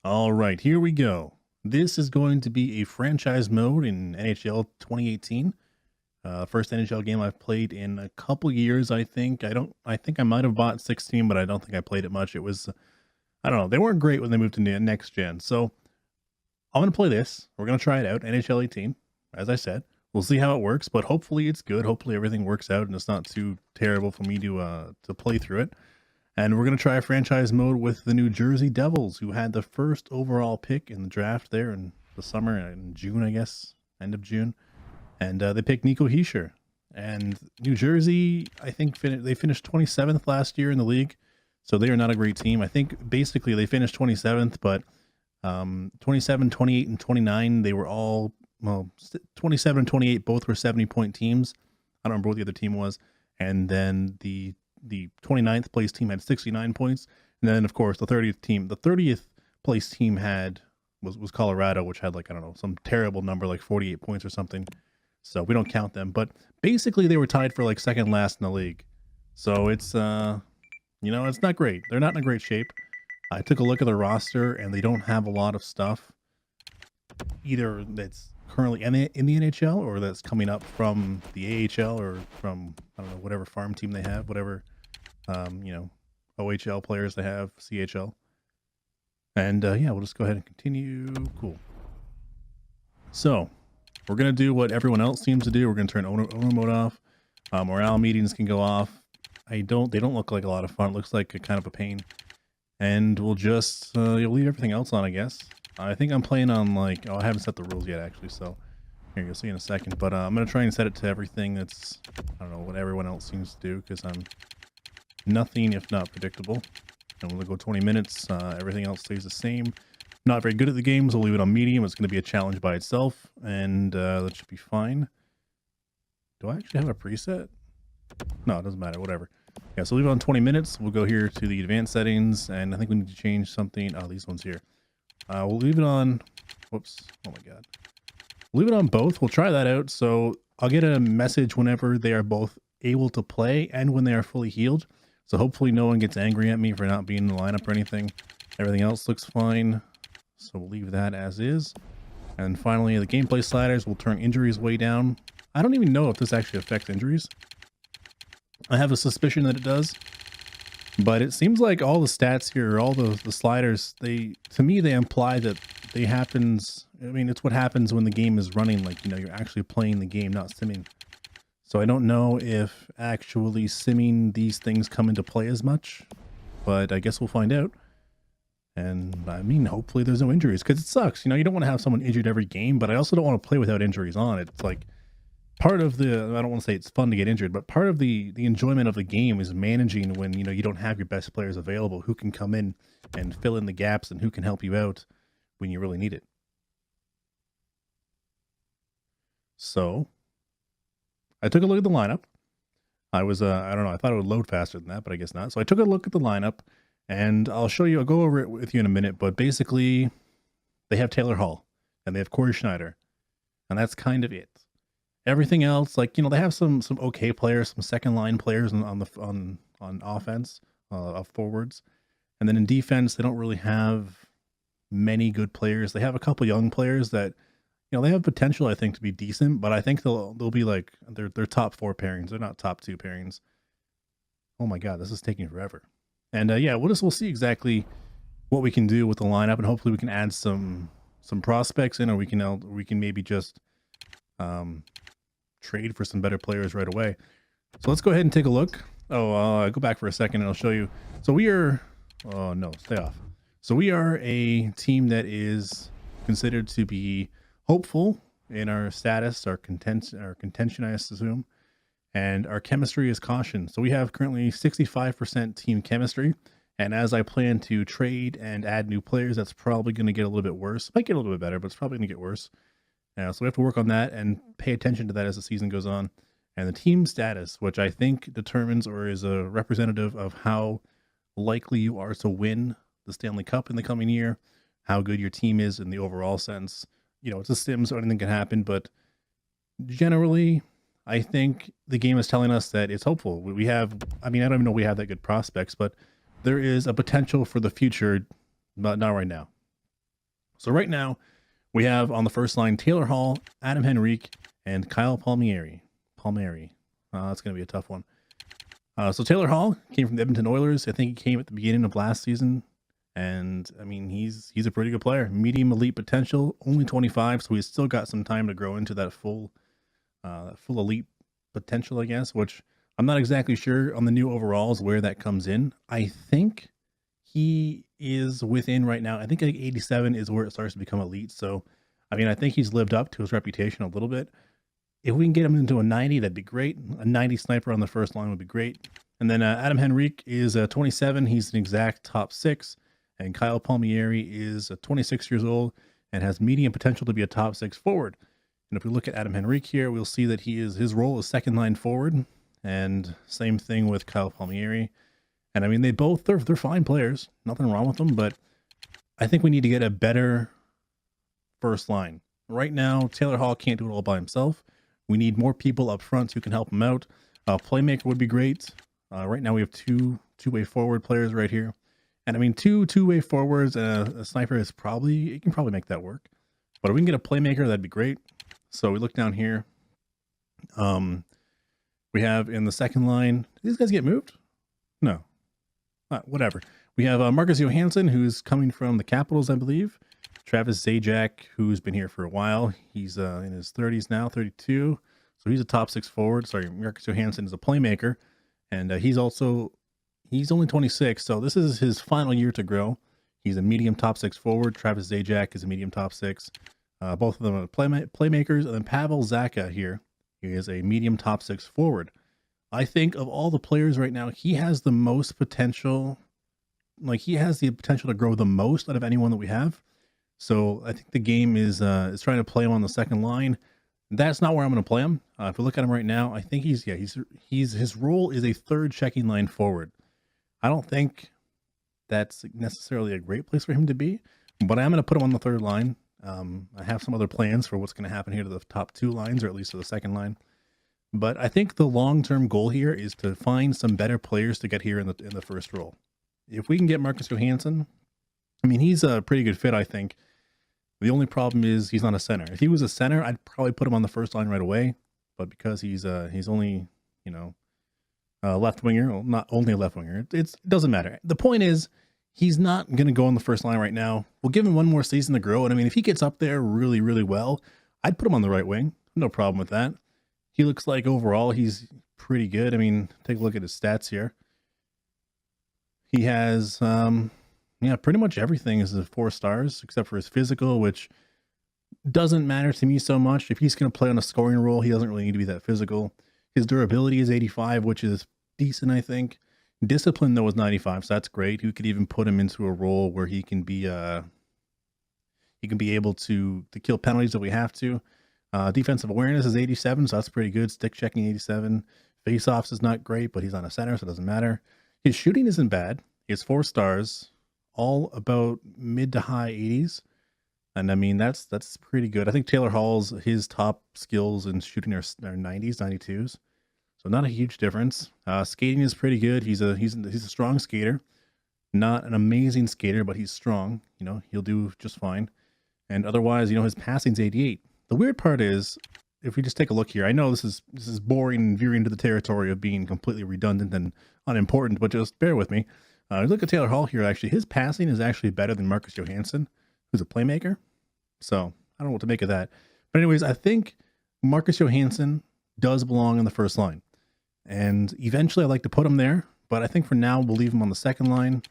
All right, here we go. This is going to be a franchise mode in NHL 2018. First NHL game I've played in a couple years, I think. I think I might have bought 16, but I don't think I played it much. It was, I don't know. They weren't great when they moved to next gen. So I'm going to play this. We're going to try it out. NHL 18, as I said. We'll see how it works, but hopefully it's good. Hopefully everything works out and it's not too terrible for me to play through it. And we're going to try a franchise mode with the New Jersey Devils, who had the first overall pick in the draft there in the summer, in June, I guess, end of June. And they picked Nico Hischier. And New Jersey, I think they finished 27th last year in the league. So they are not a great team. I think basically they finished 27th, but 27, 28, and 29, they were all, well, 27 and 28, both were 70-point teams. I don't remember what the other team was. And then the 29th place team had 69 points. And then, of course, the 30th place team was Colorado, which had, like, I don't know, some terrible number, like 48 points or something. So we don't count them. But basically they were tied for like second last in the league. So it's, it's not great. They're not in a great shape. I took a look at the roster and they don't have a lot of stuff either that's currently in the NHL or that's coming up from the AHL or from, I don't know, whatever farm team they have, whatever, OHL players they have, CHL. And yeah, we'll just go ahead and continue. Cool. So we're going to do what everyone else seems to do. We're going to turn owner mode off. Morale meetings can go off. They don't look like a lot of fun. It looks like a kind of a pain. And we'll just, you'll leave everything else on, I guess. I think I'm playing on like, I haven't set the rules yet actually. So here, you'll see in a second, but I'm going to try and set it to everything that's, I don't know, what everyone else seems to do, because I'm nothing if not predictable. And we'll go 20 minutes. Everything else stays the same. Not very good at the game, so we'll leave it on medium. It's going to be a challenge by itself, and that should be fine. Do I actually have a preset? No, it doesn't matter. Whatever. Yeah, so leave it on 20 minutes. We'll go here to the advanced settings, and I think we need to change something. Oh, these ones here. We'll leave it on... Whoops. Oh, my God. Leave it on both. We'll try that out. So I'll get a message whenever they are both able to play and when they are fully healed. So hopefully no one gets angry at me for not being in the lineup or anything. Everything else looks fine. So we'll leave that as is. And finally, the gameplay sliders will turn injuries way down. I don't even know if this actually affects injuries. I have a suspicion that it does. But it seems like all the stats here, all the sliders, to me, they imply that it's what happens when the game is running, like, you're actually playing the game, not simming. So I don't know if actually simming these things come into play as much, but I guess we'll find out. And I mean, hopefully there's no injuries, because it sucks. You don't want to have someone injured every game, but I also don't want to play without injuries on it. It's like part of I don't want to say it's fun to get injured, but part of the enjoyment of the game is managing when, you don't have your best players available, who can come in and fill in the gaps and who can help you out when you really need it. So I took a look at the lineup. I don't know, I thought it would load faster than that, but I guess not. So I took a look at the lineup, and I'll go over it with you in a minute, but basically they have Taylor Hall and they have Corey Schneider, and that's kind of it. Everything else, like, they have some okay players, some second line players on offense, forwards. And then in defense, they don't really have many good players. They have a couple young players that, they have potential, I think, to be decent, but I think they'll be like, they're top 4 pairings. They're not top 2 pairings. Oh my God, this is taking forever. And yeah, we'll see exactly what we can do with the lineup, and hopefully we can add some prospects in, or we can maybe just trade for some better players right away. So let's go ahead and take a look. Oh, go back for a second and I'll show you. So we are, oh no, stay off. So we are a team that is considered to be hopeful in our status, our contention, I assume, and our chemistry is caution. So we have currently 65% team chemistry, and as I plan to trade and add new players, that's probably going to get a little bit worse. Might get a little bit better, but it's probably going to get worse. So we have to work on that and pay attention to that as the season goes on. And the team status, which I think determines or is a representative of how likely you are to win the Stanley Cup in the coming year, how good your team is in the overall sense. It's a sim, so anything can happen, but generally, I think the game is telling us that it's hopeful. We have, I don't even know we have that good prospects, but there is a potential for the future, but not right now. So right now we have on the first line Taylor Hall, Adam Henrique, and Kyle Palmieri. That's going to be a tough one. So Taylor Hall came from the Edmonton Oilers. I think he came at the beginning of last season. And I mean, he's a pretty good player. Medium elite potential, only 25, so he's still got some time to grow into that full elite potential, I guess. Which I'm not exactly sure on the new overalls where that comes in. I think he is within right now. I think like 87 is where it starts to become elite. So, I mean, I think he's lived up to his reputation a little bit. If we can get him into a 90, that'd be great. A 90 sniper on the first line would be great. And then Adam Henrique is 27. He's an exact top 6. And Kyle Palmieri is 26 years old and has medium potential to be a top 6 forward. And if we look at Adam Henrique here, we'll see that his role is second line forward. And same thing with Kyle Palmieri. And I mean, they're fine players. Nothing wrong with them, but I think we need to get a better first line. Right now, Taylor Hall can't do it all by himself. We need more people up front who can help him out. Playmaker would be great. Right now we have two-way forward players right here. And I mean, two-way forwards and a sniper is you can probably make that work. But if we can get a playmaker, that'd be great. So we look down here. We have in the second line, did these guys get moved? No. Whatever. We have Marcus Johansson, who's coming from the Capitals, I believe. Travis Zajac, who's been here for a while. He's in his 30s now, 32. So he's a top 6 forward. Sorry, Marcus Johansson is a playmaker. And he's only 26, so this is his final year to grow. He's a medium top 6 forward. Travis Zajac is a medium top 6. Both of them are playmakers. And then Pavel Zacha here, he is a medium top 6 forward. I think of all the players right now, he has the most potential. Like, he has the potential to grow the most out of anyone that we have. So I think the game is trying to play him on the second line. That's not where I'm going to play him. If we look at him right now, I think his role is a third checking line forward. I don't think that's necessarily a great place for him to be, but I'm going to put him on the third line. I have some other plans for what's going to happen here to the top 2 lines, or at least to the second line. But I think the long-term goal here is to find some better players to get here in the first role. If we can get Marcus Johansson, I mean, he's a pretty good fit, I think. The only problem is he's not a center. If he was a center, I'd probably put him on the first line right away. But because he's only, left winger, well, not only a left winger, it doesn't matter. The point is, he's not going to go on the first line right now. We'll give him one more season to grow. And I mean, if he gets up there really, really well, I'd put him on the right wing. No problem with that. He looks like overall he's pretty good. I mean, take a look at his stats here. He has, pretty much everything is 4 stars except for his physical, which doesn't matter to me so much. If he's going to play on a scoring role, he doesn't really need to be that physical. His durability is 85, which is decent, I think. Discipline, though, is 95, so that's great. We could even put him into a role where he can be able to kill penalties if we have to. Defensive awareness is 87, so that's pretty good. Stick checking 87. Face-offs is not great, but he's on a center, so it doesn't matter. His shooting isn't bad. He has 4 stars, all about mid to high 80s. And I mean, that's pretty good. I think Taylor Hall's, his top skills in shooting are 90s, 92s. So not a huge difference. Skating is pretty good. He's a strong skater. Not an amazing skater, but he's strong. He'll do just fine. And otherwise, his passing's 88. The weird part is, if we just take a look here, I know this is boring and veering into the territory of being completely redundant and unimportant, but just bear with me. Look at Taylor Hall here. Actually, his passing is actually better than Marcus Johansson, who's a playmaker. So I don't know what to make of that. But anyways, I think Marcus Johansson does belong in the first line. And eventually I'd like to put him there. But I think for now, we'll leave him on the second line.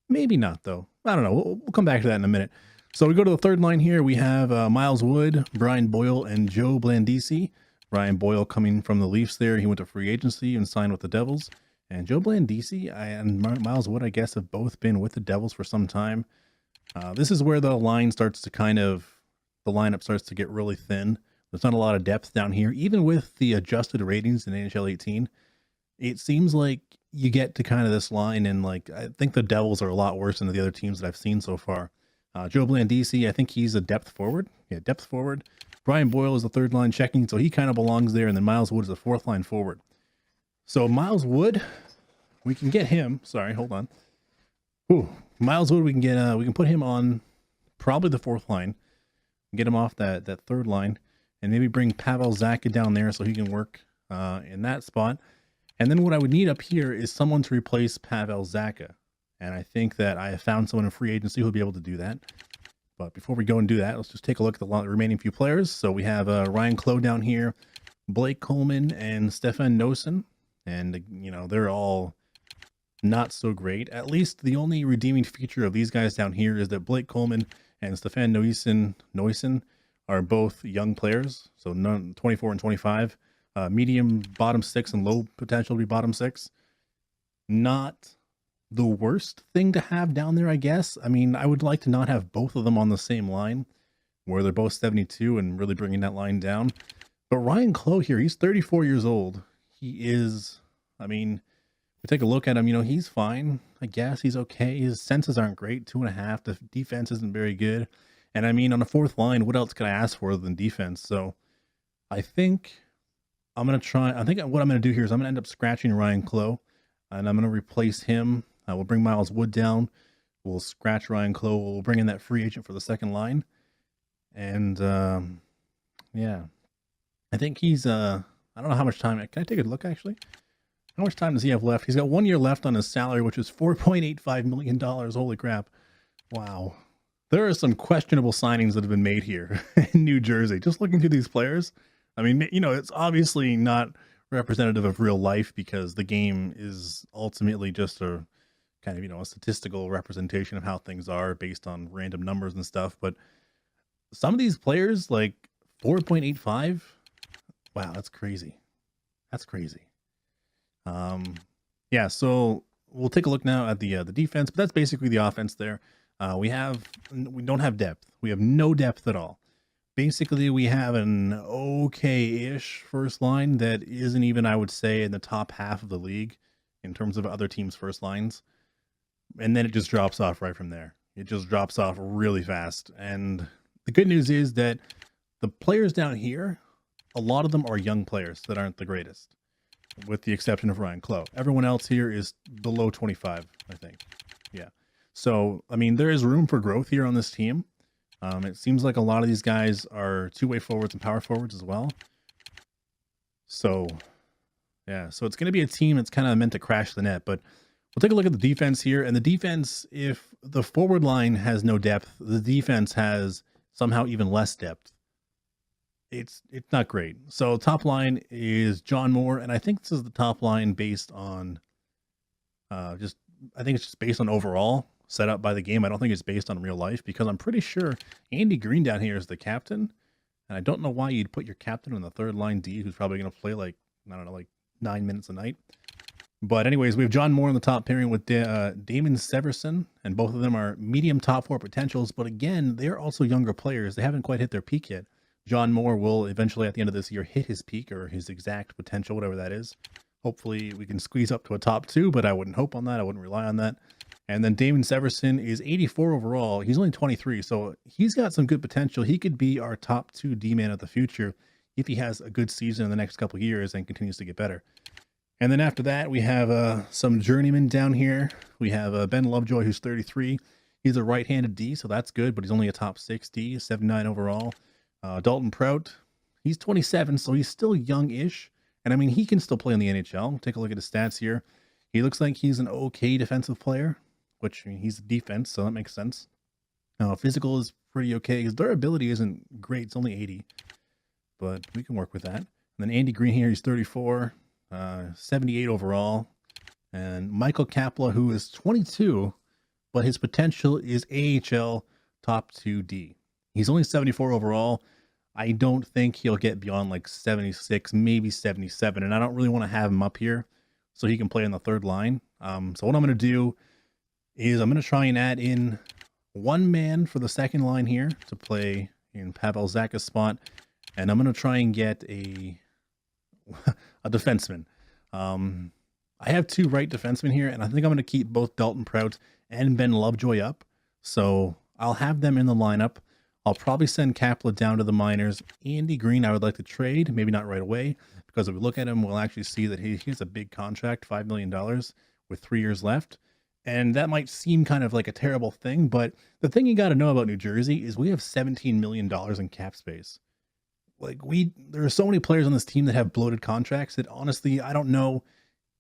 Maybe not, though. I don't know. We'll come back to that in a minute. So we go to the third line here. We have Miles Wood, Brian Boyle, and Joe Blandisi. Brian Boyle coming from the Leafs there. He went to free agency and signed with the Devils. And Joe Blandisi and Miles Wood, I guess, have both been with the Devils for some time. This is where the lineup starts to get really thin. There's not a lot of depth down here. Even with the adjusted ratings in NHL 18, it seems like you get to kind of this line, and I think the Devils are a lot worse than the other teams that I've seen so far. Joe Blandisi, I think he's a depth forward. Yeah, depth forward. Brian Boyle is the third line checking, so he kind of belongs there. And then Miles Wood is the fourth line forward. So Miles Wood, we can get him. Sorry, hold on. Ooh, Miles Wood, we can get, we can put him on probably the fourth line, get him off that third line, and maybe bring Pavel Zacha down there so he can work in that spot. And then what I would need up here is someone to replace Pavel Zacha. And I think that I have found someone in free agency who'll be able to do that. But before we go and do that, let's just take a look at the remaining few players. So we have Ryan Clough down here, Blake Coleman, and Stefan Noesen. And, you know, they're all not so great. At least the only redeeming feature of these guys down here is that Blake Coleman and Stefan Noesen are both young players. So 24 and 25. Medium bottom six and low potential to be bottom six. Not the worst thing to have down there, I guess. I mean, I would like to not have both of them on the same line where they're both 72 and really bringing that line down. But Ryan Clough here, he's 34 years old. He is, I mean, we take a look at him, you know, he's fine. I guess he's okay. His senses aren't great, 2.5. The defense isn't very good. And I mean, on a fourth line, what else could I ask for than defense? So I think what I'm going to do here is I'm going to end up scratching Ryan Clough, and I'm going to replace him. We'll bring Miles Wood down. We'll scratch Ryan Clough. We'll bring in that free agent for the second line. And, yeah, I think he's, I don't know how much time. Can I take a look, actually? How much time does he have left? He's got 1 year left on his salary, which is $4.85 million. Holy crap. Wow. There are some questionable signings that have been made here in New Jersey. Just looking through these players, I mean, you know, it's obviously not representative of real life because the game is ultimately just a kind of, you know, a statistical representation of how things are based on random numbers and stuff. But some of these players, like 4.85, wow, that's crazy. That's crazy. Yeah, so we'll take a look now at the defense, but that's basically the offense there. We don't have depth. We have no depth at all. Basically, we have an okay-ish first line that isn't even, I would say, in the top half of the league in terms of other teams' first lines. And then it just drops off right from there. It just drops off really fast. And the good news is that the players down here, a lot of them are young players that aren't the greatest, with the exception of Ryan Clough. Everyone else here is below 25, I think. Yeah. So, I mean, there is room for growth here on this team. It seems like a lot of these guys are two-way forwards and power forwards as well. So, yeah. So it's going to be a team that's kind of meant to crash the net. But we'll take a look at the defense here. And the defense, if the forward line has no depth, the defense has somehow even less depth. It's not great. So top line is John Moore, and I think this is the top line based on I think it's just based on overall set up by the game. I don't think it's based on real life because I'm pretty sure Andy Green down here is the captain, and I don't know why you'd put your captain on the third line D, who's probably going to play like, I don't know, like 9 minutes a night. But anyways, we have John Moore in the top pairing with Damon Severson, and both of them are medium top four potentials. But again, they're also younger players. They haven't quite hit their peak yet. John Moore will eventually, at the end of this year, hit his peak or his exact potential, whatever that is. Hopefully, we can squeeze up to a top two, but I wouldn't hope on that. I wouldn't rely on that. And then Damon Severson is 84 overall. He's only 23, so he's got some good potential. He could be our top 2 D-man of the future if he has a good season in the next couple of years and continues to get better. And then after that, we have some journeymen down here. We have Ben Lovejoy, who's 33. He's a right-handed D, so that's good, but he's only a top 6 D, 79 overall. Dalton Prout, he's 27, so he's still young-ish. And I mean, he can still play in the NHL. Take a look at his stats here. He looks like he's an okay defensive player, which, I mean, he's defense, so that makes sense. Physical is pretty okay. His durability isn't great. It's only 80, but we can work with that. And then Andy Green here, he's 34, 78 overall. And Michael Kapla, who is 22, but his potential is AHL top 2D. He's only 74 overall. I don't think he'll get beyond like 76, maybe 77, and I don't really want to have him up here so he can play on the third line. So what I'm going to do is I'm going to try and add in one man for the second line here to play in Pavel Zacha's spot, and I'm going to try and get a defenseman. I have 2 right defensemen here, and I think I'm going to keep both Dalton Prout and Ben Lovejoy up. So I'll have them in the lineup. I'll probably send Kapla down to the minors. Andy Green, I would like to trade, maybe not right away, because if we look at him, we'll actually see that he has a big contract, $5 million with 3 years left. And that might seem kind of like a terrible thing, but the thing you got to know about New Jersey is we have $17 million in cap space. Like there are so many players on this team that have bloated contracts that honestly, I don't know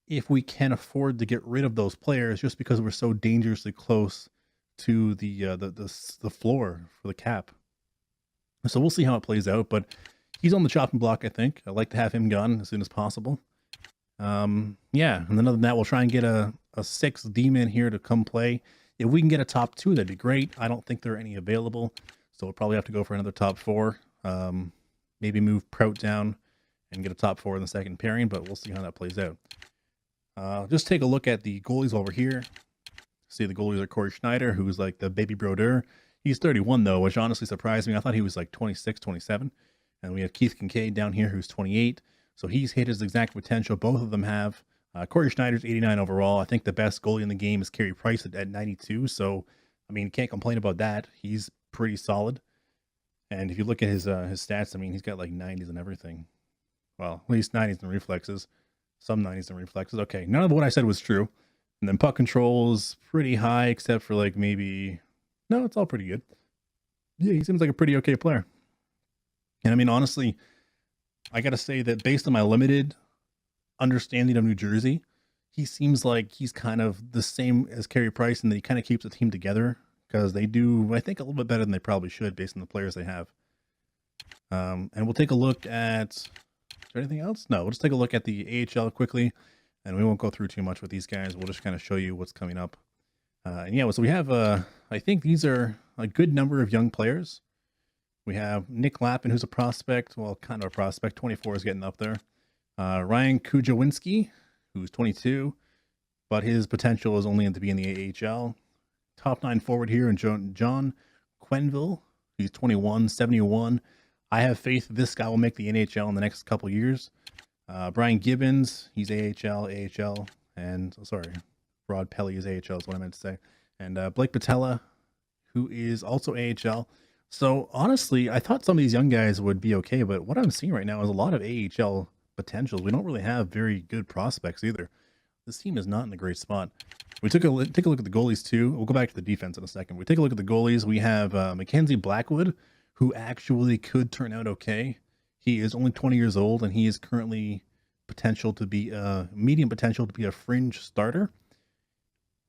if we can afford to get rid of those players just because we're so dangerously close to the floor for the cap. So we'll see how it plays out, but he's on the chopping block, I think. I'd like to have him gone as soon as possible. Yeah, and then other than that, we'll try and get a 6th D-man here to come play. If we can get a top 2, that'd be great. I don't think there are any available, so we'll probably have to go for another top 4. Maybe move Prout down and get a top 4 in the second pairing, but we'll see how that plays out. Just take a look at the goalies over here. See, the goalies are Corey Schneider, who's like the baby broder. He's 31, though, which honestly surprised me. I thought he was like 26, 27. And we have Keith Kincaid down here, who's 28. So he's hit his exact potential. Both of them have. Corey Schneider's 89 overall. I think the best goalie in the game is Carey Price at 92. So, I mean, can't complain about that. He's pretty solid. And if you look at his stats, I mean, he's got like 90s and everything. Well, at least 90s and reflexes. Some 90s and reflexes. Okay, none of what I said was true. And then puck control is pretty high, except for like maybe... No, it's all pretty good. Yeah, he seems like a pretty okay player. And I mean, honestly, I got to say that based on my limited understanding of New Jersey, he seems like he's kind of the same as Carey Price, and that he kind of keeps the team together because they do, I think, a little bit better than they probably should based on the players they have. And we'll take a look at... Is there anything else? No, we'll just take a look at the AHL quickly, and we won't go through too much with these guys. We'll just kind of show you what's coming up. And yeah, so we have, I think these are a good number of young players. We have Nick Lappin, who's a prospect. Well, kind of a prospect. 24 is getting up there. Ryan Kujawinski, who's 22, but his potential is only to be in the AHL. Top 9 forward here, and John Quenville, he's 21, 71. I have faith that this guy will make the NHL in the next couple years. Brian Gibbons, he's AHL, and sorry, Rod Pelly is AHL is what I meant to say. And Blake Patella, who is also AHL. So honestly, I thought some of these young guys would be okay, but what I'm seeing right now is a lot of AHL potentials. We don't really have very good prospects either. This team is not in a great spot. We take a look at the goalies too. We'll go back to the defense in a second. We take a look at the goalies. We have Mackenzie Blackwood, who actually could turn out okay. He is only 20 years old, and he is currently medium potential to be a fringe starter.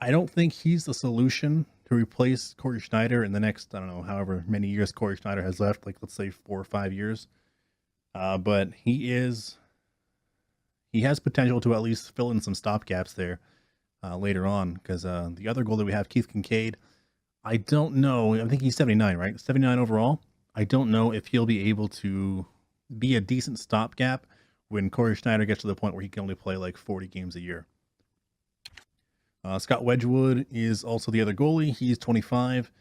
I don't think he's the solution to replace Corey Schneider in the next, I don't know, however many years Corey Schneider has left, like let's say 4 or 5 years. But he has potential to at least fill in some stopgaps there later on, because the other goal that we have, Keith Kincaid, I don't know. I think he's 79, right? 79 overall. I don't know if he'll be able to be a decent stopgap when Corey Schneider gets to the point where he can only play like 40 games a year. Scott Wedgwood is also the other goalie. He's 25.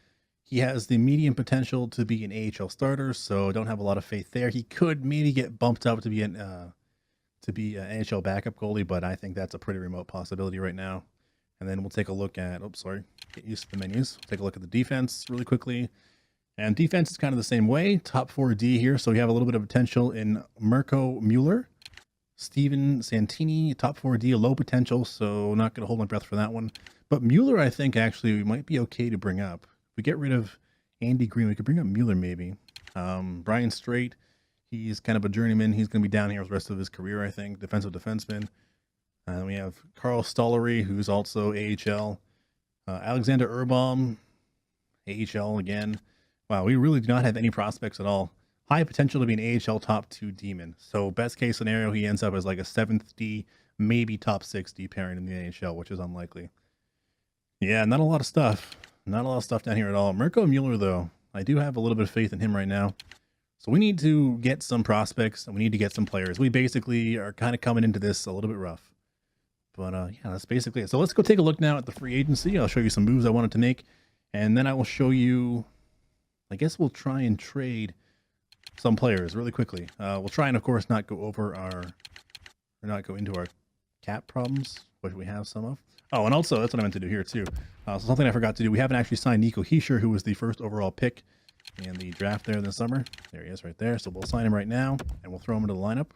He has the medium potential to be an AHL starter, so don't have a lot of faith there. He could maybe get bumped up to be an NHL backup goalie, but I think that's a pretty remote possibility right now. And then we'll take a look at, get used to the menus. Take a look at the defense really quickly. And defense is kind of the same way. Top 4D here, so we have a little bit of potential in Mirko Mueller. Steven Santini, top 4D, low potential, so not going to hold my breath for that one. But Mueller, I think, actually might be okay to bring up. If we get rid of Andy Green, we could bring up Mueller maybe. Brian Strait, he's kind of a journeyman. He's going to be down here for the rest of his career, I think. Defensive defenseman. We have Carl Stollery, who's also AHL. Alexander Urbaum, AHL again. Wow, we really do not have any prospects at all. High potential to be an AHL top 2 demon. So best case scenario, he ends up as like a 7th D, maybe top 6 D pairing in the AHL, which is unlikely. Yeah, not a lot of stuff. Not a lot of stuff down here at all. Mirko Mueller, though, I do have a little bit of faith in him right now. So we need to get some prospects, and we need to get some players. We basically are kind of coming into this a little bit rough. But yeah, that's basically it. So let's go take a look now at the free agency. I'll show you some moves I wanted to make, and then I will show you, I guess we'll try and trade some players really quickly. We'll try and, of course, not go into our cap problems, which we have some of. Oh, and also, that's what I meant to do here, too. So something I forgot to do, we haven't actually signed Nico Hischier, who was the first overall pick in the draft there this summer. There he is right there. So we'll sign him right now, and we'll throw him into the lineup.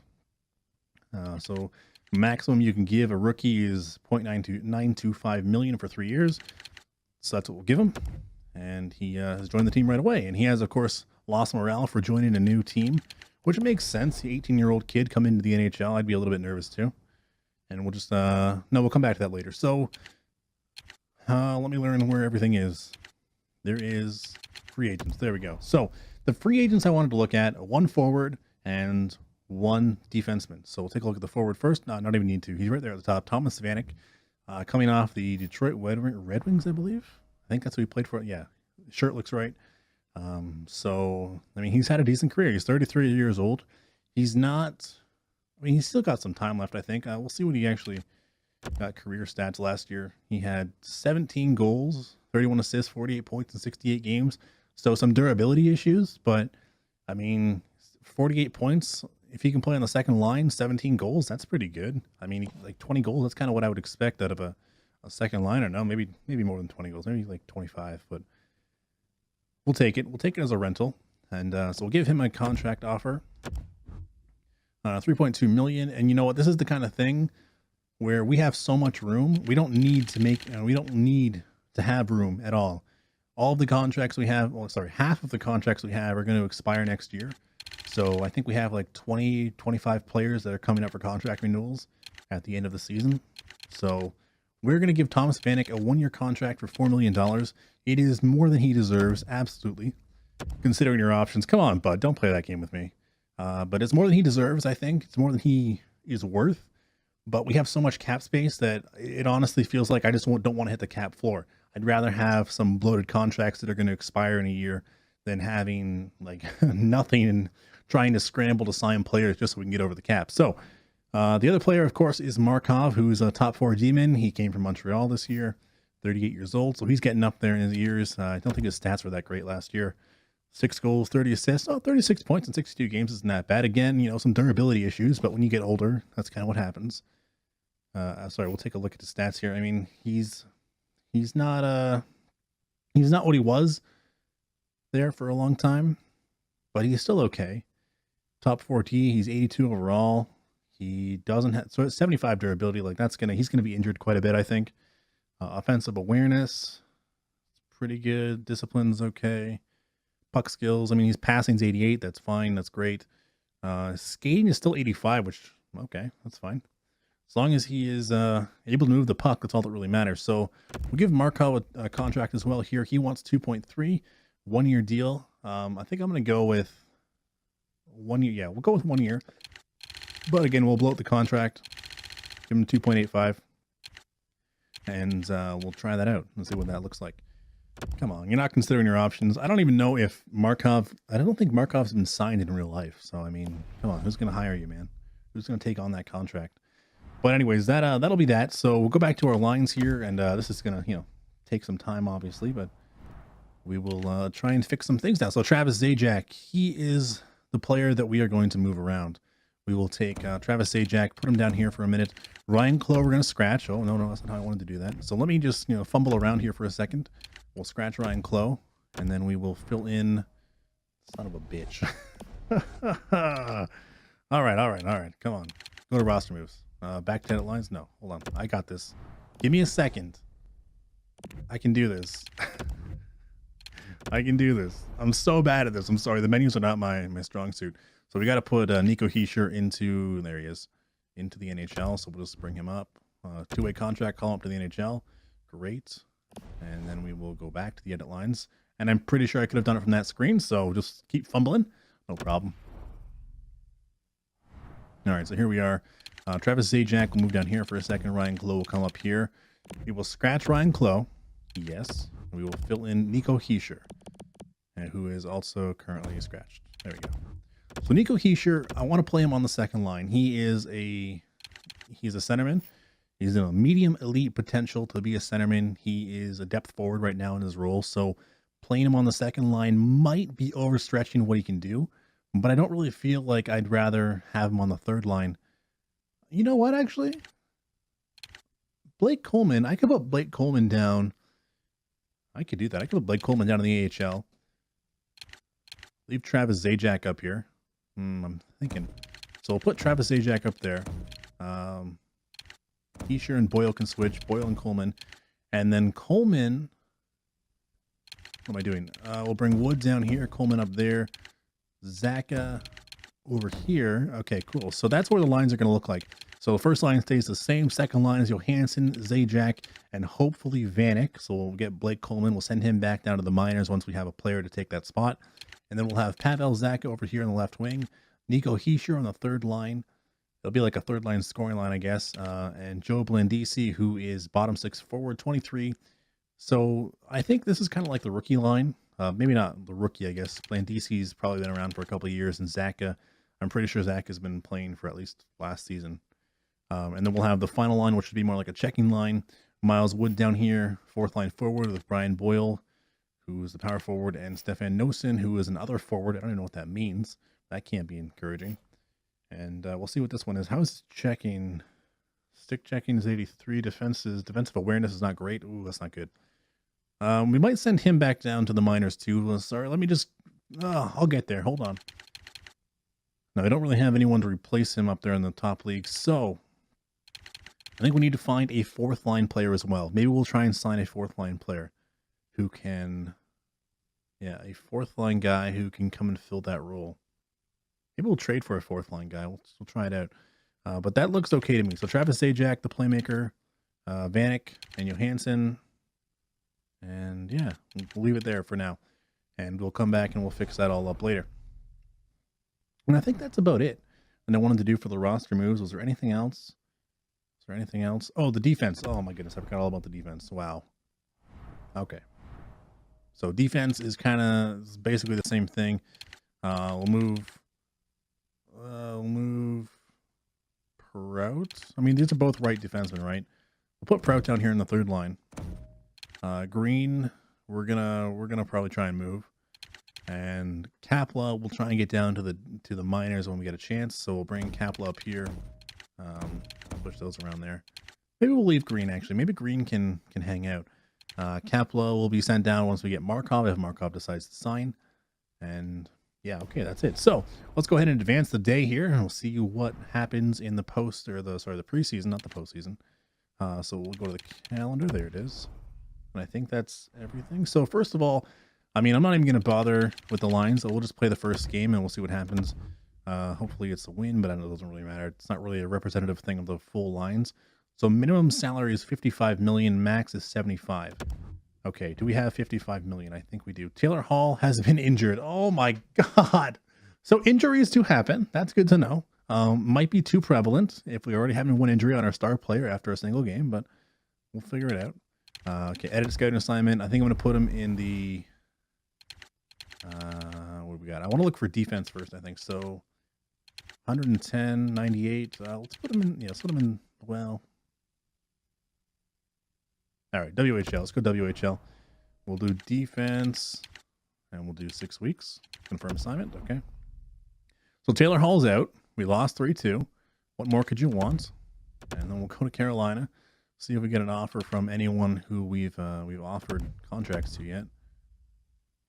So Maximum you can give a rookie is 0.925 million for 3 years. So that's what we'll give him. And he has joined the team right away. And he has, of course, lost morale for joining a new team, which makes sense. The 18-year-old kid coming into the NHL, I'd be a little bit nervous too. And we'll just, no, we'll come back to that later. So let me learn where everything is. There is free agents. There we go. So the free agents I wanted to look at, 1 forward and 1 defenseman. So we'll take a look at the forward first. No, not even need to. He's right there at the top. Thomas Vanek, coming off the Detroit Red Wings, I believe. I think that's who he played for. Yeah, shirt looks right. So, I mean, he's had a decent career. He's 33 years old. He's not, I mean, he's still got some time left, I think. We'll see what he actually got career stats last year. He had 17 goals, 31 assists, 48 points in 68 games. So some durability issues, but I mean, 48 points, if he can play on the second line, 17 goals, that's pretty good. I mean, like 20 goals, that's kind of what I would expect out of a second line. Or no, maybe more than 20 goals, maybe like 25, but we'll take it. We'll take it as a rental. And so we'll give him a contract offer, 3.2 million. And you know what? This is the kind of thing where we have so much room. We don't need to make, we don't need to have room at all. All of the contracts we have, well, sorry, half of the contracts we have are going to expire next year. So I think we have like 20, 25 players that are coming up for contract renewals at the end of the season. So we're going to give Thomas Vanek a 1-year contract for $4 million. It is more than he deserves, absolutely. Considering your options, come on, bud, don't play that game with me. But it's more than he deserves, I think. It's more than he is worth. But we have so much cap space that it honestly feels like I just don't want to hit the cap floor. I'd rather have some bloated contracts that are going to expire in a year than having like nothing and trying to scramble to sign players just so we can get over the cap. So the other player, of course, is Markov, who's a top 4 D-man. He came from Montreal this year, 38 years old. So he's getting up there in his years. I don't think his stats were that great last year. 6 goals, 30 assists. Oh, 36 points in 62 games isn't that bad. Again, you know, some durability issues, but when you get older, that's kind of what happens. Sorry, we'll take a look at the stats here. I mean, he's not what he was there for a long time, but he's still okay. Top 4T, he's 82 overall. He doesn't have, so it's 75 durability. Like he's gonna be injured quite a bit, I think. Offensive awareness, it's pretty good. Discipline's okay. Puck skills, I mean, his passing's 88. That's fine. That's great. Skating is still 85, which, okay, that's fine. As long as he is able to move the puck, that's all that really matters. So we'll give Markov a contract as well here. He wants 2.3, 1-year deal. I think I'm going to go with 1 year. Yeah, we'll go with 1 year. But again, we'll blow out the contract. Give him 2.85. And we'll try that out and see what that looks like. Come on, you're not considering your options. I don't even know if Markov, I don't think Markov's been signed in real life. So, I mean, come on, who's going to hire you, man? Who's going to take on that contract? But anyways, that'll be that. So we'll go back to our lines here, and this is gonna, you know, take some time, obviously, but we will try and fix some things now. So Travis Zajac, he is the player that we are going to move around. We will take Travis Zajac, put him down here for a minute. Ryan Clough, we're gonna scratch. Oh no, that's not how I wanted to do that. So let me just, you know, fumble around here for a second. We'll scratch Ryan Clough, and then we will fill in. Son of a bitch. All right. Come on, go to roster moves. Back to edit lines? No, hold on. I got this. Give me a second. I can do this. I can do this. I'm so bad at this. I'm sorry. The menus are not my strong suit. So we got to put Nico Hischier into, there he is, into the NHL. So we'll just bring him up. 2-way contract, call him up to the NHL. Great. And then we will go back to the edit lines. And I'm pretty sure I could have done it from that screen. So just keep fumbling. No problem. All right, so here we are. Travis Zajac will move down here for a second. Ryan Clough will come up here. We will scratch Ryan Clough. Yes. We will fill in Nico Hischier, who is also currently scratched. There we go. So Nico Hischier, I want to play him on the second line. He's a centerman. He's a medium elite potential to be a centerman. He is a depth forward right now in his role. So playing him on the second line might be overstretching what he can do, but I don't really feel like I'd rather have him on the third line. You know what, actually? Blake Coleman. I could put Blake Coleman down. I could do that. I could put Blake Coleman down in the AHL. Leave Travis Zajac up here. I'm thinking. So we'll put Travis Zajac up there. Heischer and Boyle can switch. Boyle and Coleman. And then Coleman... What am I doing? We'll bring Wood down here. Coleman up there. Zaka over here. Okay, cool. So that's where the lines are going to look like. So the first line stays the same. Second line is Johansson, Zajac, and hopefully Vanek. So we'll get Blake Coleman. We'll send him back down to the minors once we have a player to take that spot. And then we'll have Pavel Zaka over here on the left wing. Nico Heischer on the third line. It'll be like a third line scoring line, I guess. And Joe Blandisi, who is bottom six forward, 23. So I think this is kind of like the rookie line. Maybe not the rookie, I guess. Blandisi's probably been around for a couple of years. And Zaka, I'm pretty sure Zach has been playing for at least last season. And then we'll have the final line, which would be more like a checking line. Miles Wood down here, fourth line forward with Brian Boyle, who is the power forward, and Stefan Nosen, who is another forward. I don't even know what that means. That can't be encouraging. And we'll see what this one is. How is checking? Stick checking is 83. Defensive awareness is not great. Ooh, that's not good. We might send him back down to the minors too. Sorry, let me just... I'll get there. Hold on. No, I don't really have anyone to replace him up there in the top league. So, I think we need to find a fourth line player as well. Maybe we'll try and sign a fourth line player who can... Yeah, a fourth line guy who can come and fill that role. Maybe we'll trade for a fourth line guy. We'll try it out. But that looks okay to me. So Travis Zajac, the playmaker, Vanek, and Johansson. And yeah, we'll leave it there for now. And we'll come back and we'll fix that all up later. And I think that's about it. And I wanted to do for the roster moves. Was there anything else? Is there anything else? Oh, the defense. Oh my goodness, I forgot all about the defense. Wow. Okay. So defense is kind of basically the same thing. We'll move Prout. I mean, these are both right defensemen, right? We'll put Prout down here in the third line. Green, we're gonna probably try and move. And Kapla, we'll try and get down to the minors when we get a chance. So we'll bring Kapla up here. Push those around there. Maybe we'll leave Green actually. Maybe Green can hang out. Kapla will be sent down once we get Markov, if Markov decides to sign. And yeah, okay, that's it. So let's go ahead and advance the day here, and we'll see what happens in the the preseason, not the postseason. So we'll go to the calendar. There it is. And I think that's everything. So first of all, I mean, I'm not even going to bother with the lines. So we'll just play the first game, and we'll see what happens. Hopefully it's a win, but I know it doesn't really matter. It's not really a representative thing of the full lines. So minimum salary is 55 million, max is 75. Okay, do we have 55 million? I think we do. Taylor Hall has been injured. Oh my God. So injuries do happen. That's good to know. Might be too prevalent if we already have one injury on our star player after a single game, but we'll figure it out. Okay, edit scouting assignment. I think I'm going to put him in the... what do we got? I want to look for defense first, I think. So 110, 98. Let's put him in... Yeah, let's put him in... Well... All right, WHL. Let's go WHL. We'll do defense, and we'll do 6 weeks. Confirm assignment. Okay. So Taylor Hall's out. We lost 3-2. What more could you want? And then we'll go to Carolina, see if we get an offer from anyone who we've offered contracts to yet.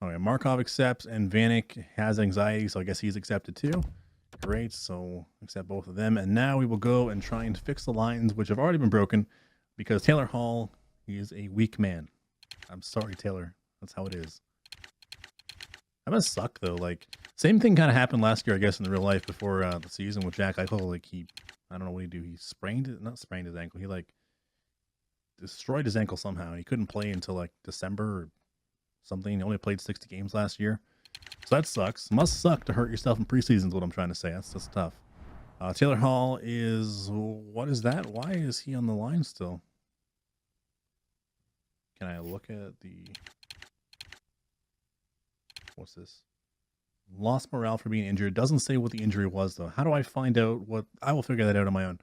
All right, Markov accepts, and Vanek has anxiety, so I guess he's accepted too. Great. So accept both of them, and now we will go and try and fix the lines, which have already been broken, because Taylor Hall... He is a weak man. I'm sorry, Taylor. That's how it is. That must suck, though. Like, same thing kind of happened last year, I guess, in the real life before the season with Jack Eichel. Like, I don't know what he do. He not sprained his ankle. He, like, destroyed his ankle somehow. He couldn't play until, like, December or something. He only played 60 games last year. So that sucks. Must suck to hurt yourself in preseason is what I'm trying to say. That's tough. Taylor Hall is... What is that? Why is he on the line still? Can I look at the... What's this? Lost morale for being injured. Doesn't say what the injury was, though. How do I find out what... I will figure that out on my own.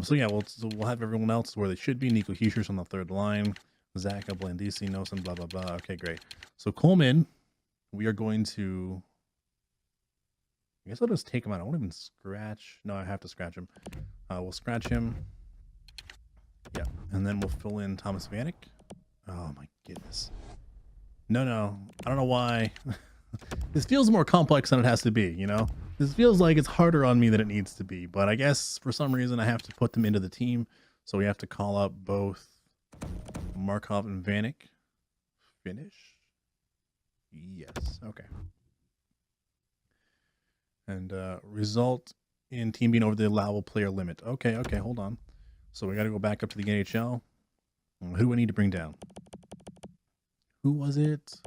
So yeah, we'll have everyone else where they should be. Nico Heischer's on the third line. Zaka, Blandisi, Nosen, blah, blah, blah. Okay, great. So Coleman, we are going to... I guess I'll just take him out. I won't even scratch... No, I have to scratch him. We'll scratch him. Yeah, and then we'll fill in Thomas Vanek. Oh my goodness. No, I don't know why. This feels more complex than it has to be, you know? This feels like it's harder on me than it needs to be, but I guess for some reason I have to put them into the team. So we have to call up both Markov and Vanek. Finish? Yes. Okay. And result in team being over the allowable player limit. Okay, hold on. So we got to go back up to the NHL. Who do I need to bring down? Who was it?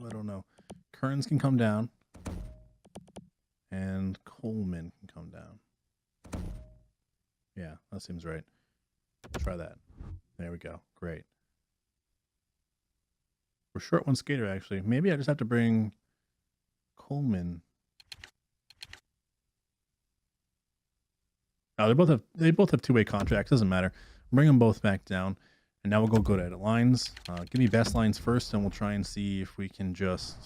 I don't know. Kearns can come down. And Coleman can come down. Yeah, that seems right. Try that. There we go. Great. We're short one skater, actually. Maybe I just have to bring Coleman. Oh, they both have two-way contracts. Doesn't matter. Bring them both back down. And now we'll go to edit lines. Give me best lines first, and we'll try and see if we can just...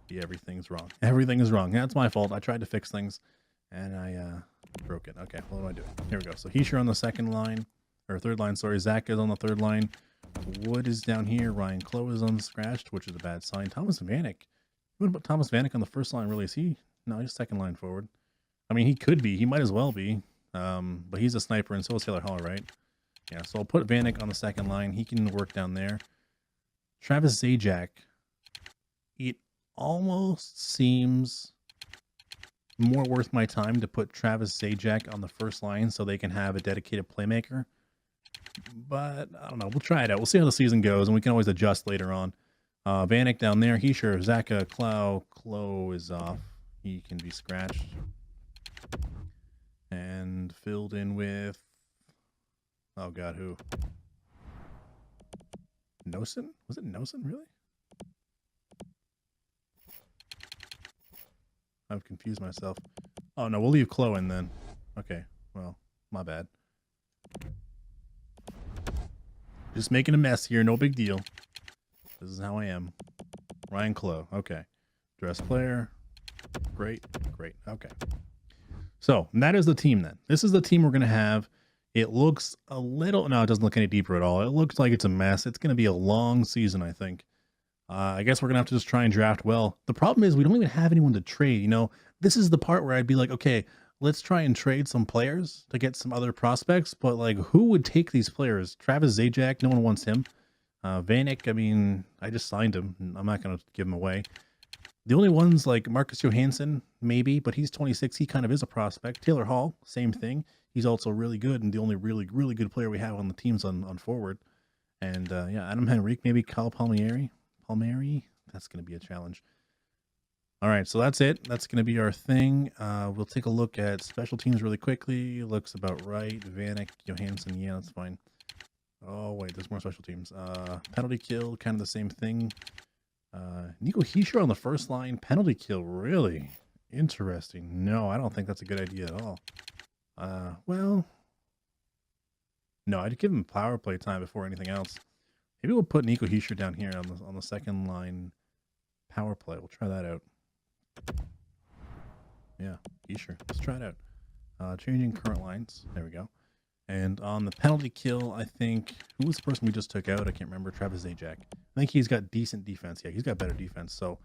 Yeah, everything's wrong. Everything is wrong. That's my fault. I tried to fix things, and I broke it. Okay, what do I do? Here we go. So Heischer on the second line, or third line, sorry. Zach is on the third line. Wood is down here. Ryan Clough is unscratched, which is a bad sign. Thomas Vanek. What about Thomas Vanek on the first line, really? Is he? No, he's second line forward. I mean, he could be. He might as well be. But he's a sniper, and so is Taylor Hall, right? Yeah, so I'll put Vanek on the second line. He can work down there. Travis Zajac. It almost seems more worth my time to put Travis Zajac on the first line so they can have a dedicated playmaker. But I don't know. We'll try it out. We'll see how the season goes, and we can always adjust later on. Vanek down there. Heischer, Zaka, Clough is off. He can be scratched. And filled in with... Oh, God, who? Nosen? Was it Nosen, really? I've confused myself. Oh, no, we'll leave Clough in then. Okay, well, my bad. Just making a mess here, no big deal. This is how I am. Ryan Clough, okay. Dress player. Great, okay. So, that is the team then. This is the team we're going to have. It looks a little... No, it doesn't look any deeper at all. It looks like it's a mess. It's going to be a long season, I think. I guess we're going to have to just try and draft well. The problem is we don't even have anyone to trade. You know, this is the part where I'd be like, okay, let's try and trade some players to get some other prospects. But, like, who would take these players? Travis Zajac, no one wants him. Vanek, I mean, I just signed him. I'm not going to give him away. The only ones, like Marcus Johansson, maybe, but he's 26. He kind of is a prospect. Taylor Hall, same thing. He's also really good, and the only really good player we have on the team's on forward. And, yeah, Adam Henrique, maybe Kyle Palmieri. That's going to be a challenge. All right, so that's it. That's going to be our thing. We'll take a look at special teams really quickly. Looks about right. Vanek, Johansson, yeah, that's fine. Oh, wait, there's more special teams. Penalty kill, kind of the same thing. Nico Heischer on the first line. Penalty kill, really? Interesting. No, I don't think that's a good idea at all. Well, no, I'd give him power play time before anything else. Maybe we'll put Nico Heischer down here on the second line power play. We'll try that out. Yeah, Heischer. Let's try it out. Changing current lines. There we go. And on the penalty kill, I think... Who was the person we just took out? I can't remember. Travis Zajac. I think he's got decent defense. Yeah, he's got better defense. So,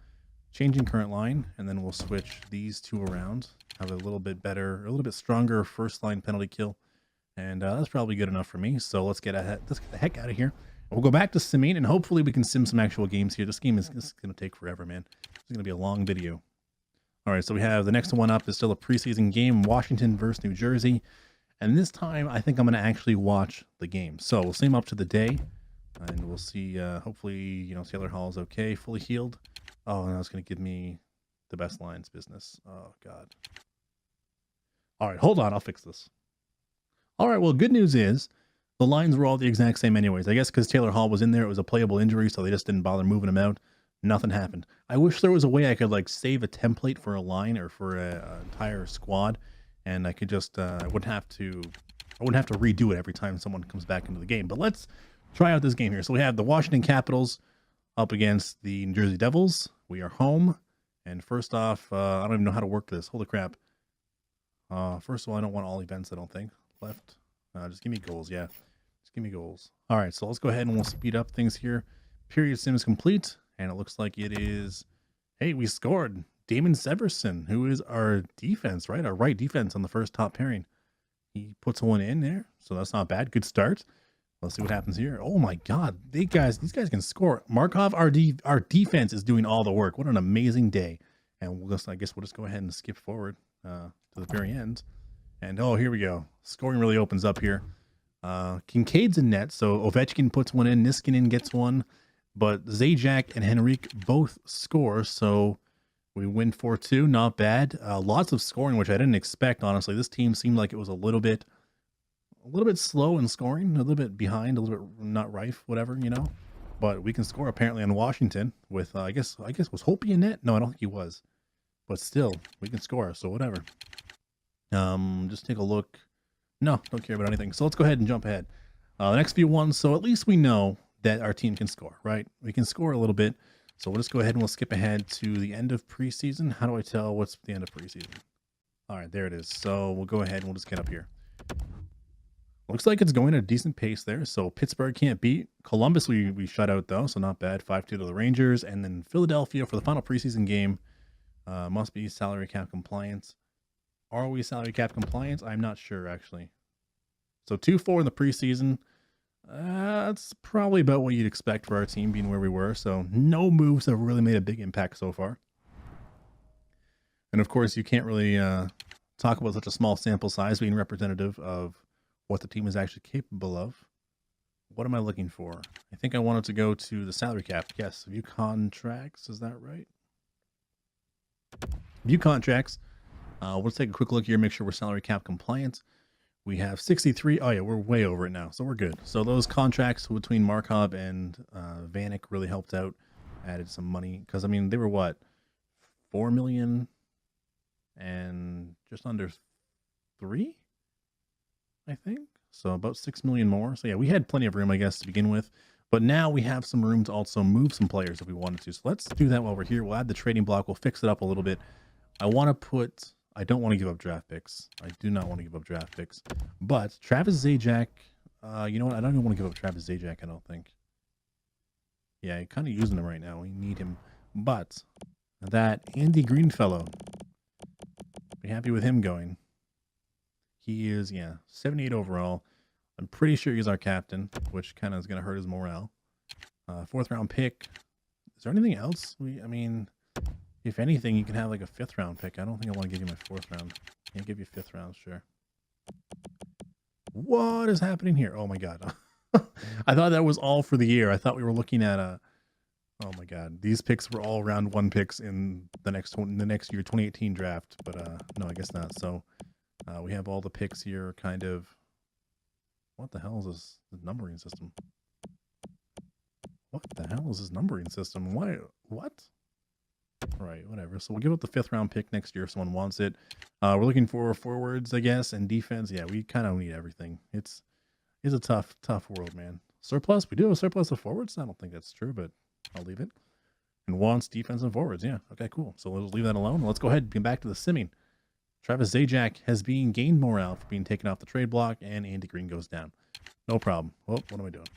changing current line, and then we'll switch these two around. Have a little bit better, a little bit stronger first line penalty kill. And that's probably good enough for me. So, let's get the heck out of here. We'll go back to simming, and hopefully we can sim some actual games here. This game is going to take forever, man. It's going to be a long video. All right, so we have the next one up is still a preseason game, Washington versus New Jersey. And this time, I think I'm going to actually watch the game. So we'll sim up to the day, and we'll see, hopefully, you know, Taylor Hall is okay, fully healed. Oh, and that's going to give me the best lines business. Oh, God. All right, hold on. I'll fix this. All right, well, good news is the lines were all the exact same anyways. I guess because Taylor Hall was in there, it was a playable injury, so they just didn't bother moving him out. Nothing happened. I wish there was a way I could, like, save a template for a line or for an entire squad, and I could just, I wouldn't have to redo it every time someone comes back into the game. But let's try out this game here. So we have the Washington Capitals up against the New Jersey Devils. We are home. And first off, I don't even know how to work this. Holy crap. First of all, I don't want all events, I don't think. Left. Just give me goals, yeah. Just give me goals. All right, so let's go ahead and we'll speed up things here. Period sim is complete. And it looks like it is, hey, we scored. Damon Severson, who is our defense, right? Our right defense on the first top pairing. He puts one in there, so that's not bad. Good start. Let's see what happens here. Oh my God, these guys can score. Markov, our defense is doing all the work. What an amazing day! And I guess we'll just go ahead and skip forward to the very end. And oh, here we go. Scoring really opens up here. Kincaid's in net, so Ovechkin puts one in. Niskanen gets one, but Zajac and Henrique both score, so we win 4-2. Not bad. Lots of scoring, which I didn't expect. Honestly, this team seemed like it was a little bit slow in scoring, a little bit behind, a little bit not rife, whatever, you know. But we can score apparently on Washington with I guess was Holtby in net? No, I don't think he was. But still, we can score, so whatever. Just take a look. No, don't care about anything. So let's go ahead and jump ahead. The next few ones, so at least we know that our team can score, right? We can score a little bit. So we'll just go ahead and we'll skip ahead to the end of preseason. How do I tell what's the end of preseason? All right, there it is. So we'll go ahead and we'll just get up here. Looks like it's going at a decent pace there. So Pittsburgh can't beat. Columbus we shut out though, so not bad. 5-2 to the Rangers. And then Philadelphia for the final preseason game. Must be salary cap compliance. Are we salary cap compliance? I'm not sure, actually. So 2-4 in the preseason. That's probably about what you'd expect for our team being where we were. So no moves have really made a big impact so far. And of course, you can't really talk about such a small sample size being representative of what the team is actually capable of. What am I looking for? I think I wanted to go to the salary cap. Yes, view contracts. Is that right? View contracts. Let's take a quick look here, make sure we're salary cap compliant. We have 63. Oh yeah, we're way over it now, so we're good. So those contracts between Markov and Vanek really helped out, added some money, because I mean they were what, 4 million and just under 3, I think. So about 6 million more. So yeah, we had plenty of room, I guess, to begin with. But now we have some room to also move some players if we wanted to. So let's do that while we're here. We'll add the trading block. We'll fix it up a little bit. I don't want to give up draft picks. I do not want to give up draft picks. But Travis Zajac, you know what? I don't even want to give up Travis Zajac, I don't think. Yeah, I'm kind of using him right now. We need him. But that Andy Greenfellow, be happy with him going. He is, yeah, 78 overall. I'm pretty sure he's our captain, which kind of is going to hurt his morale. 4th round pick. Is there anything else? I mean, if anything, you can have like a 5th round pick. I don't think I want to give you my 4th round. Can't give you 5th round, sure. What is happening here? Oh my God. I thought that was all for the year. I thought we were looking at a, oh my God. These picks were all round 1 picks in the next year, 2018 draft. But no, I guess not. So we have all the picks here kind of. What the hell is this numbering system? What the hell is this numbering system? Why? What? Right, whatever. So we'll give up the 5th round pick next year if someone wants it. We're looking for forwards, I guess, and defense. Yeah, we kind of need everything. It's a tough world, man. Surplus? We do have a surplus of forwards? I don't think that's true, but I'll leave it. And wants defense and forwards. Yeah, okay, cool. So let's leave that alone. Let's go ahead and get back to the simming. Travis Zajac has been gained morale for being taken off the trade block, and Andy Green goes down. No problem. Oh, what am I doing?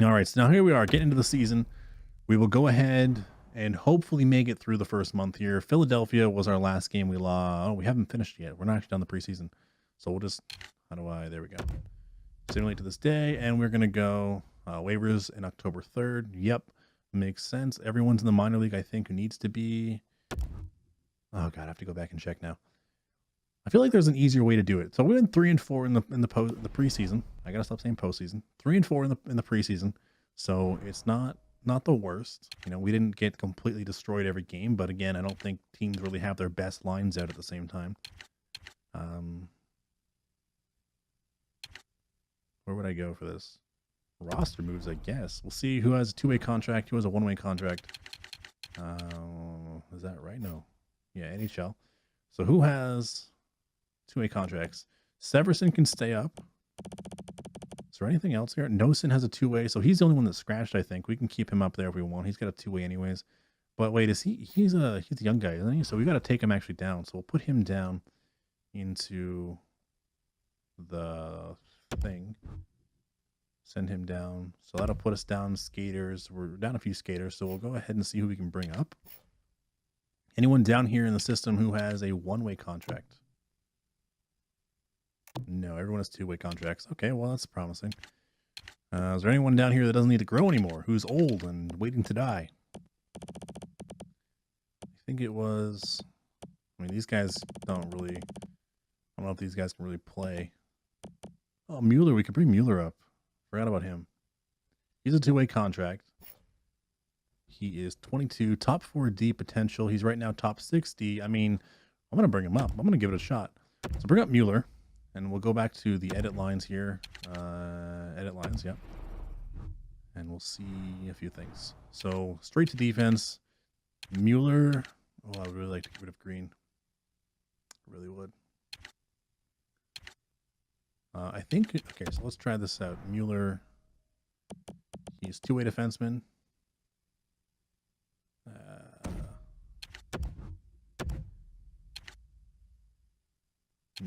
All right, so now here we are, getting into the season. We will go ahead and hopefully make it through the first month here. Philadelphia was our last game we lost. Oh, we haven't finished yet. We're not actually done the preseason. So we'll just, there we go. Simulate to this day, and we're going to go waivers in October 3rd. Yep, makes sense. Everyone's in the minor league, I think, who needs to be. Oh, God, I have to go back and check now. I feel like there's an easier way to do it. So we went 3-4 in the preseason. I gotta stop saying postseason. 3-4 in the preseason. So it's not the worst. You know, we didn't get completely destroyed every game, but again, I don't think teams really have their best lines out at the same time. Where would I go for this? Roster moves, I guess. We'll see who has a 2-way contract, who has a 1-way contract. Is that right? No. Yeah, NHL. So who has 2-way contracts? Severson can stay up. Is there anything else here? Nosen has a 2-way, so he's the only one that's scratched, I think. We can keep him up there if we want. He's got a 2-way anyways. But wait, he's a young guy, isn't he? So we got to take him actually down. So we'll put him down into the thing. Send him down. So that'll put us down skaters. We're down a few skaters, so we'll go ahead and see who we can bring up. Anyone down here in the system who has a one-way contract? No, everyone has two-way contracts. Okay, well, that's promising. Is there anyone down here that doesn't need to grow anymore, who's old and waiting to die? I think it was... I mean, these guys don't really... I don't know if these guys can really play. Oh, Mueller. We could bring Mueller up. Forgot about him. He's a two-way contract. He is 22, top 4D potential. He's right now top 60. I mean, I'm going to bring him up. I'm going to give it a shot. So bring up Mueller, and we'll go back to the edit lines here. Edit lines, yeah. And we'll see a few things. So straight to defense. Mueller. Oh, I would really like to get rid of Green. Really would. I think, okay, so let's try this out. Mueller, he's two-way defenseman.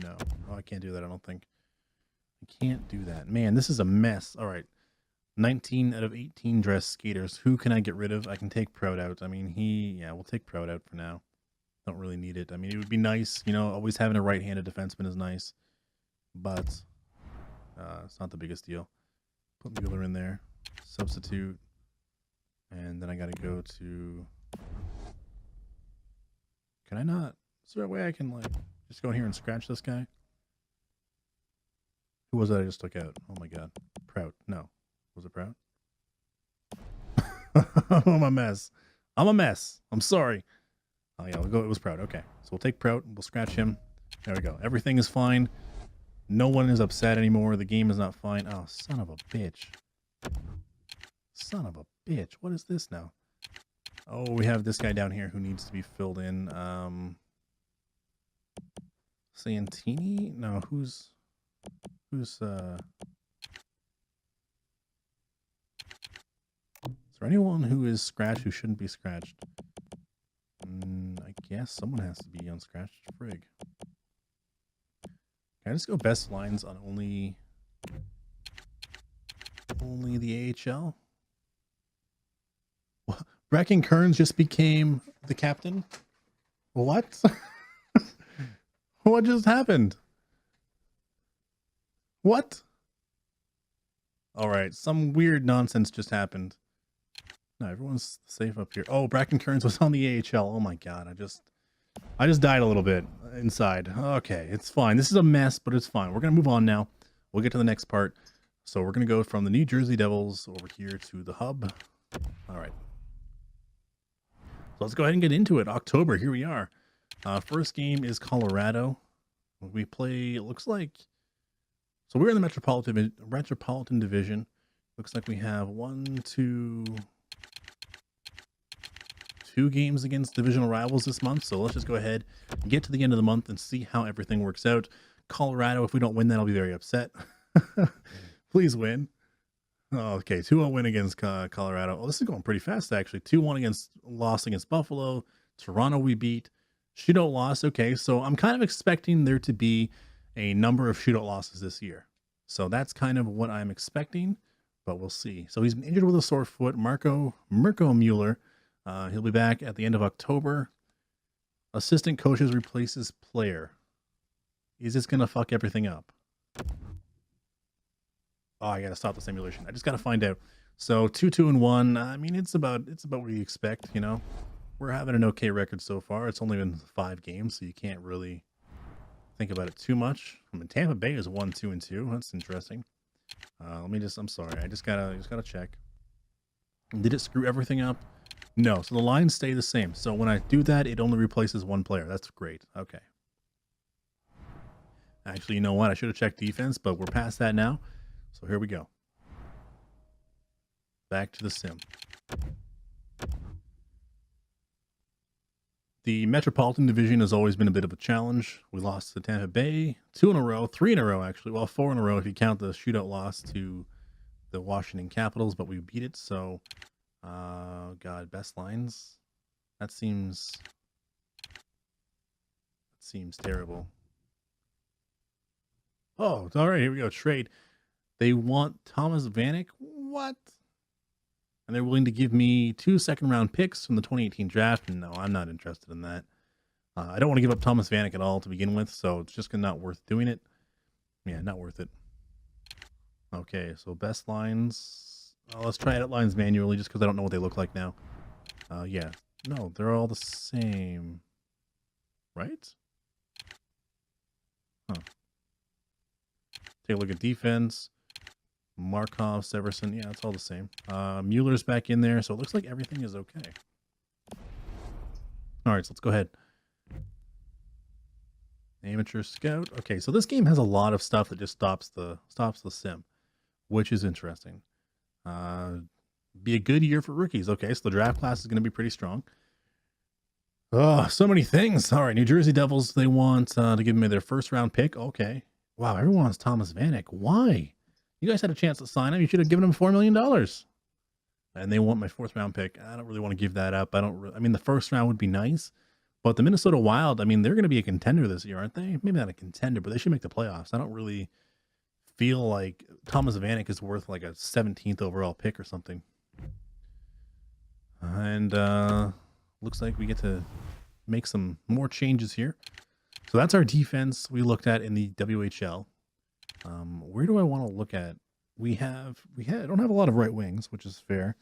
No, oh, I can't do that, I don't think. I can't do that. Man, this is a mess. All right, 19 out of 18 dress skaters. Who can I get rid of? I can take Proud out. I mean, yeah, we'll take Proud out for now. Don't really need it. I mean, it would be nice, you know, always having a right-handed defenseman is nice, but it's not the biggest deal. Put Mueller in there, substitute, and then I got to go to... Can I not? Is there a way I can, like, just go in here and scratch this guy? Who was that I just took out? Oh my god. Prout. No. Was it Prout? I'm a mess. I'm a mess. I'm sorry. Oh yeah, we'll go. It was Prout. Okay. So we'll take Prout. We'll scratch him. There we go. Everything is fine. No one is upset anymore. The game is not fine. Oh, son of a bitch. Son of a bitch. What is this now? Oh, we have this guy down here who needs to be filled in. Santini? No, who's is there anyone who is scratched who shouldn't be scratched? I guess someone has to be unscratched. Frig. Can I just go best lines on only the AHL? Bracken Kearns just became the captain? What? What just happened? What? All right, some weird nonsense just happened. No, everyone's safe up here. Oh, Bracken Kearns was on the AHL. Oh my god, I just died a little bit inside. Okay, it's fine. This is a mess, but it's fine. We're gonna move on now. We'll get to the next part. So we're gonna go from the New Jersey Devils over here to the hub. All right. So let's go ahead and get into it. October, here we are. First game is Colorado. We play, it looks like, so we're in the Metropolitan Division. Looks like we have two games against divisional rivals this month. So let's just go ahead and get to the end of the month and see how everything works out. Colorado, if we don't win that, I'll be very upset. Please win. Oh, okay, 2-0 win against Colorado. Oh, this is going pretty fast, actually. 2-1 loss against Buffalo. Toronto we beat. Shootout loss. Okay, so I'm kind of expecting there to be a number of shootout losses this year. So that's kind of what I'm expecting, but we'll see. So he's been injured with a sore foot. Mirko Mueller. He'll be back at the end of October. Assistant coaches replaces player. Is this going to fuck everything up? Oh, I got to stop the simulation. I just got to find out. So 2-2-1. I mean, it's about what you expect, you know. We're having an okay record so far. It's only been 5 games, so you can't really think about it too much. I mean, Tampa Bay is 1-2-2. That's interesting. I'm sorry. I just gotta check. Did it screw everything up? No. So the lines stay the same. So when I do that, it only replaces one player. That's great. Okay. Actually, you know what? I should have checked defense, but we're past that now. So here we go. Back to the sim. The Metropolitan Division has always been a bit of a challenge. We lost to Tampa Bay 2 in a row, 3 in a row actually. Well, 4 in a row if you count the shootout loss to the Washington Capitals, but we beat it. So, God, best lines. That seems terrible. Oh, all right. Here we go. Trade. They want Thomas Vanek. What? And they're willing to give me 2 second-round picks from the 2018 draft. No, I'm not interested in that. I don't want to give up Thomas Vanek at all to begin with, so it's just not worth doing it. Yeah, not worth it. Okay, so best lines. Let's try edit lines manually just because I don't know what they look like now. Yeah. No, they're all the same. Right? Huh. Take a look at defense. Markov, Severson. Yeah, it's all the same. Mueller's back in there, so it looks like everything is okay. All right, so let's go ahead. Amateur scout. Okay, so this game has a lot of stuff that just stops the sim, which is interesting. Be a good year for rookies. Okay, so the draft class is going to be pretty strong. Oh, so many things. All right, New Jersey Devils, they want to give me their first round pick. Okay. Wow, everyone wants Thomas Vanek. Why? You guys had a chance to sign him. You should have given him $4 million. And they want my 4th round pick. I don't really want to give that up. I mean, the first round would be nice. But the Minnesota Wild, I mean, they're going to be a contender this year, aren't they? Maybe not a contender, but they should make the playoffs. I don't really feel like Thomas Vanek is worth like a 17th overall pick or something. And looks like we get to make some more changes here. So that's our defense we looked at in the WHL. Where do I want to look at? I don't have a lot of right wings, which is fair.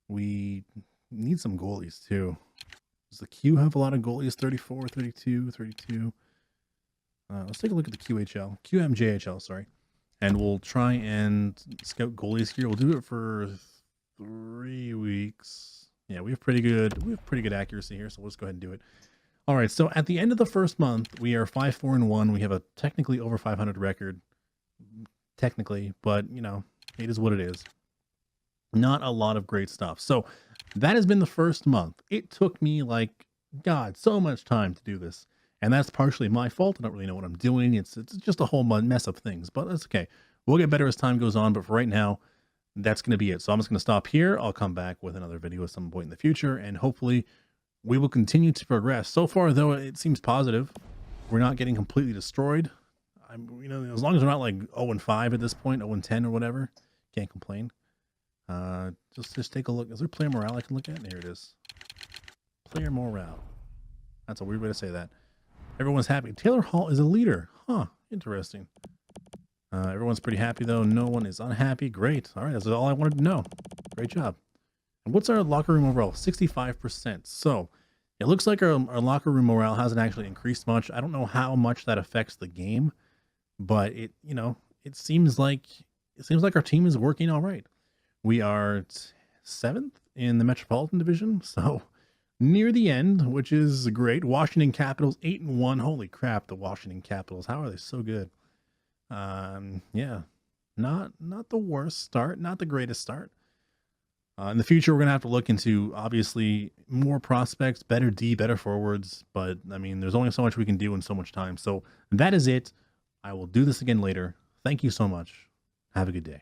We need some goalies too. Does the Q have a lot of goalies? 34, 32, 32. Let's take a look at the QMJHL, sorry. And we'll try and scout goalies here. We'll do it for 3 weeks. Yeah, we have pretty good accuracy here, so let's go ahead and do it. All right, so at the end of the first month, we are 5-4-1. We have a technically over 500 record. Technically, but you know, it is what it is. Not a lot of great stuff. So that has been the first month. It took me like, God, so much time to do this. And that's partially my fault. I don't really know what I'm doing. It's just a whole mess of things, but that's okay. We'll get better as time goes on. But for right now, that's going to be it. So I'm just going to stop here. I'll come back with another video at some point in the future. And hopefully we will continue to progress. So far, though, it seems positive. We're not getting completely destroyed. You know, as long as we're not like 0-5 at this point, 0-10 or whatever, can't complain. Just take a look. Is there player morale I can look at? There it is. Player morale. That's a weird way to say that. Everyone's happy. Taylor Hall is a leader. Huh. Interesting. Everyone's pretty happy though. No one is unhappy. Great. All right. That's all I wanted to know. Great job. And what's our locker room overall? 65%. So it looks like our locker room morale hasn't actually increased much. I don't know how much that affects the game. But it seems like our team is working all right. We are 7th in the Metropolitan Division, so near the end, which is great. Washington Capitals 8-1. Holy crap, the Washington Capitals! How are they so good? Yeah, not the worst start, not the greatest start. In the future, we're gonna have to look into obviously more prospects, better D, better forwards. But I mean, there's only so much we can do in so much time. So that is it. I will do this again later. Thank you so much. Have a good day.